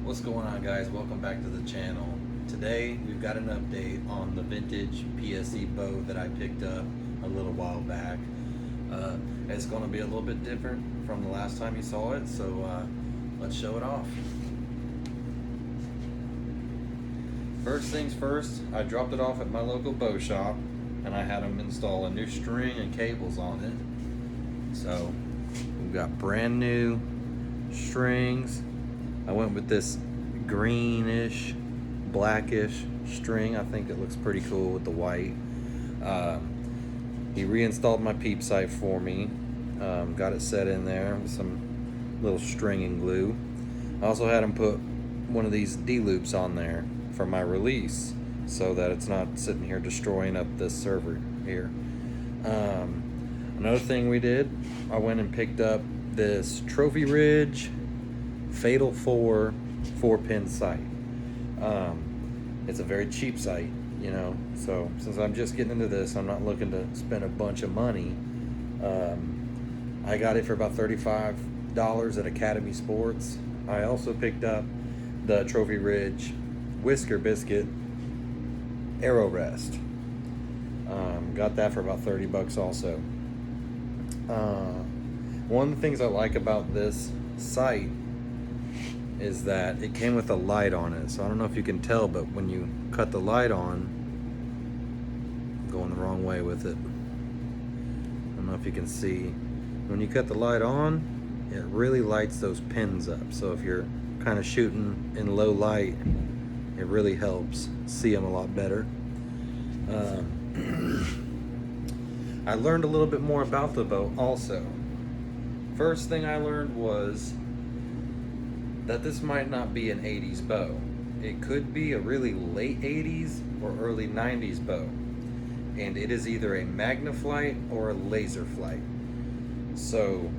What's going on, guys? Welcome back to the channel. Today we've got an update on the vintage PSE bow that I picked up a little while back. It's going to be a little bit different from the last time you saw it, so let's show it off. First things first, I dropped it off at my local bow shop and I had them install a new string and cables on it. So we've got brand new strings. I went with this greenish, blackish string. I think it looks pretty cool with the white. He reinstalled my peep sight for me. Got it set in there with some little string and glue. I also had him put one of these D-loops on there for my release so that it's not sitting here destroying up this server here. Another thing we did, I went and picked up this Trophy Ridge Fatal 4 4-pin sight. It's a very cheap sight, you know, so since I'm just getting into this, I'm not looking to spend a bunch of money. I got it for about $35 at Academy Sports. I also picked up the Trophy Ridge Whisker Biscuit Arrow Rest. Got that for about 30 bucks also. One of the things I like about this sight is that it came with a light on it. So I don't know if you can tell, but when you cut the light on, I'm going the wrong way with it. I don't know if you can see. When you cut the light on, it really lights those pins up. So if you're kind of shooting in low light, it really helps see them a lot better. I learned a little bit more about the bow also. First thing I learned was that this might not be an 80s bow. It could be a really late 80s or early 90s bow. And it is either a Magnaflight or a laser flight. So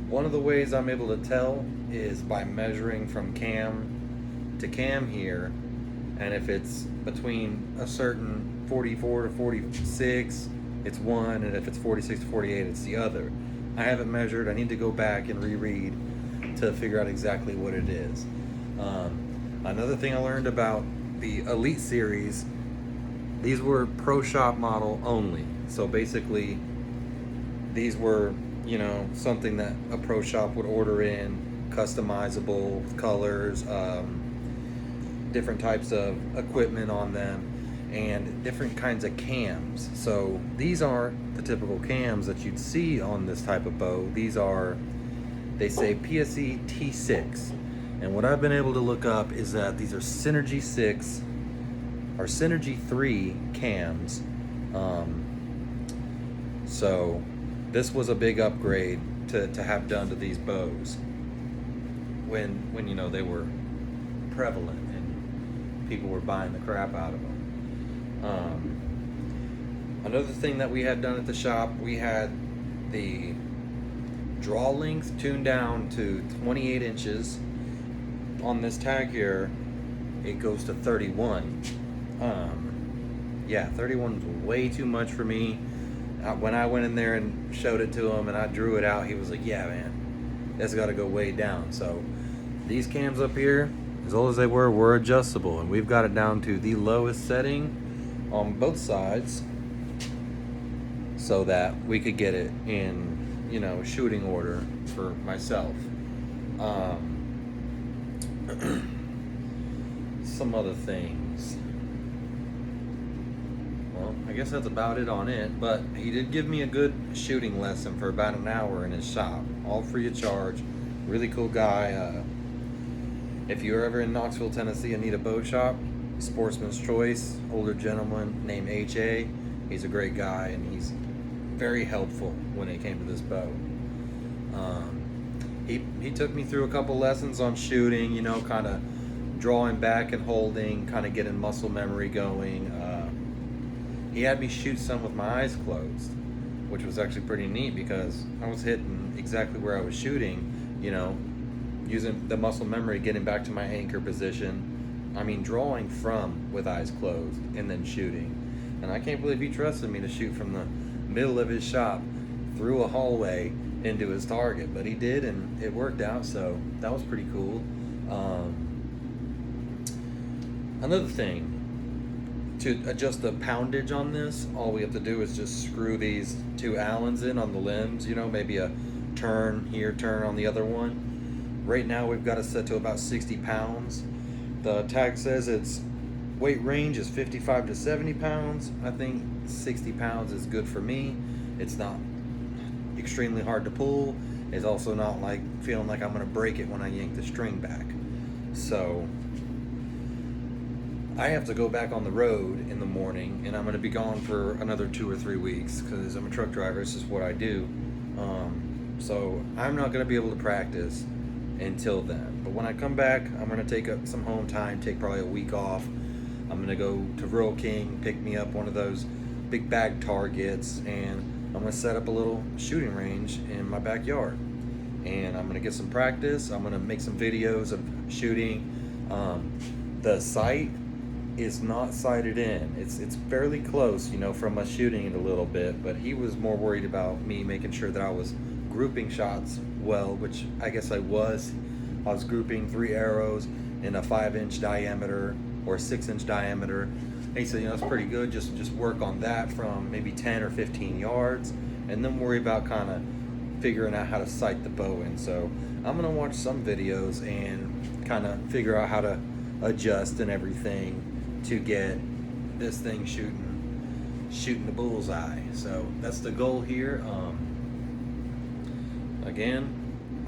one of the ways I'm able to tell is by measuring from cam to cam here. And if it's between a certain 44 to 46, it's one, and if it's 46 to 48, it's the other. I haven't measured. I need to go back and reread to figure out exactly what it is. Another thing I learned about the Elite series, these were pro shop model only. So basically, these were, you know, something that a pro shop would order in, customizable colors, different types of equipment on them, and different kinds of cams. So these aren't the typical cams that you'd see on this type of bow. These are, they say PSE T6. And what I've been able to look up is that these are Synergy 6 or Synergy 3 cams. So this was a big upgrade to have done to these bows when you know they were prevalent and people were buying the crap out of them. Another thing that we had done at the shop, we had the draw length tuned down to 28 inches. On this tag here, it goes to 31. Yeah, 31 is way too much for me. When I went in there and showed it to him and I drew it out, he was like, yeah, man, that's got to go way down. So these cams up here, as old as they were adjustable, and we've got it down to the lowest setting on both sides so that we could get it in, you know, shooting order for myself. Some other things. Well, I guess that's about it on it, but he did give me a good shooting lesson for about an hour in his shop, all free of charge. Really cool guy. If you're ever in Knoxville, Tennessee and need a bow shop, Sportsman's Choice, older gentleman named H.A. He's a great guy and he's very helpful when it came to this bow. He took me through a couple lessons on shooting, you know, kind of drawing back and holding, kind of getting muscle memory going. He had me shoot some with my eyes closed, which was actually pretty neat because I was hitting exactly where I was shooting, you know, using the muscle memory, getting back to my anchor position. I mean, drawing from with eyes closed and then shooting. And I can't believe he trusted me to shoot from the middle of his shop through a hallway into his target, but he did, and it worked out, so that was pretty cool. Another thing, to adjust the poundage on this, all we have to do is just screw these 2 Allens in on the limbs, you know, maybe a turn here, turn on the other one. Right now we've got it set to about 60 pounds. The tag says its weight range is 55 to 70 pounds. I think 60 pounds is good for me. It's not extremely hard to pull. It's also not like feeling like I'm gonna break it when I yank the string back. So I have to go back on the road in the morning, and I'm going to be gone for another 2 or 3 weeks because I'm a truck driver. This is what I do. So I'm not going to be able to practice until then. But when I come back, I'm going to take up some home time, take probably a week off. I'm going to go to Rural King, pick me up one of those big bag targets, and I'm going to set up a little shooting range in my backyard. And I'm going to get some practice. I'm going to make some videos of shooting. The site is not sighted in. It's fairly close, you know, from us shooting it a little bit, but he was more worried about me making sure that I was grouping shots well, which I guess I was. I was grouping 3 arrows in a 5-inch diameter or 6-inch diameter. And he said, you know, that's pretty good. Just work on that from maybe 10 or 15 yards, and then worry about kind of figuring out how to sight the bow in. So I'm gonna watch some videos and kind of figure out how to adjust and everything to get this thing shooting the bullseye. So that's the goal here. Again,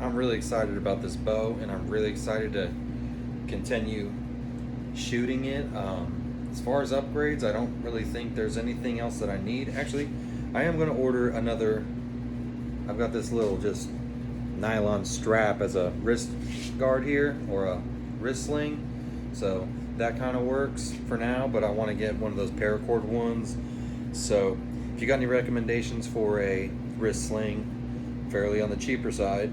I'm really excited about this bow, and I'm really excited to continue shooting it. As far as upgrades, I don't really think there's anything else that I need. Actually, I am going to order another. I've got this little just nylon strap as a wrist guard here, or a wrist sling. So that kind of works for now, but I want to get one of those paracord ones. So if you got any recommendations for a wrist sling, fairly on the cheaper side,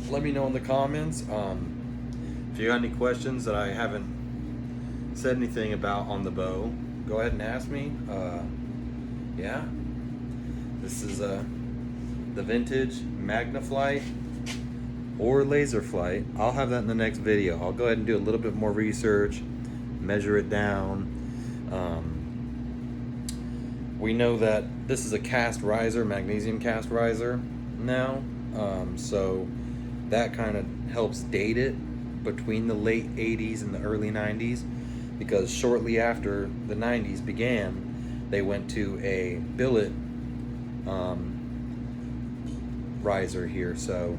let me know in the comments. If you got any questions that I haven't said anything about on the bow, go ahead and ask me. Yeah, this is the vintage Magnaflight or laser flight. I'll have that in the next video. I'll go ahead and do a little bit more research, measure it down. We know that this is a cast riser, magnesium cast riser now, so that kind of helps date it between the late 80s and the early 90s, because shortly after the 90s began, they went to a billet riser here. So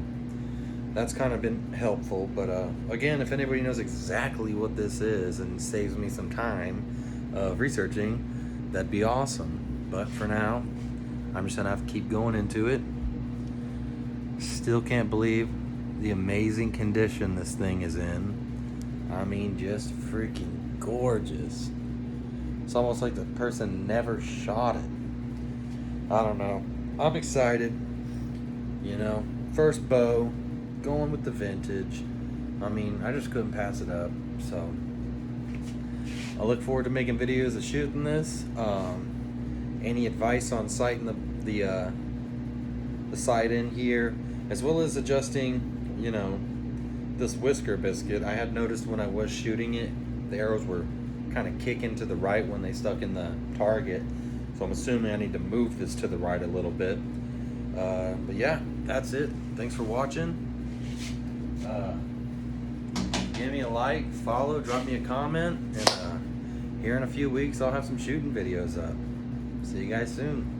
that's kind of been helpful. But again, if anybody knows exactly what this is and saves me some time of researching, that'd be awesome. But for now, I'm just gonna have to keep going into it. Still can't believe the amazing condition this thing is in. I mean, just freaking gorgeous. It's almost like the person never shot it. I don't know. I'm excited. You know, first bow, going with the vintage. I mean, I just couldn't pass it up. So I look forward to making videos of shooting this. Any advice on sighting the sight in here, as well as adjusting, you know, this Whisker biscuit. I had noticed when I was shooting it, the arrows were kind of kicking to the right when they stuck in the target. So I'm assuming I need to move this to the right a little bit. But yeah, that's it. Thanks for watching. Give me a like, follow, drop me a comment, and here in a few weeks I'll have some shooting videos up. See you guys soon.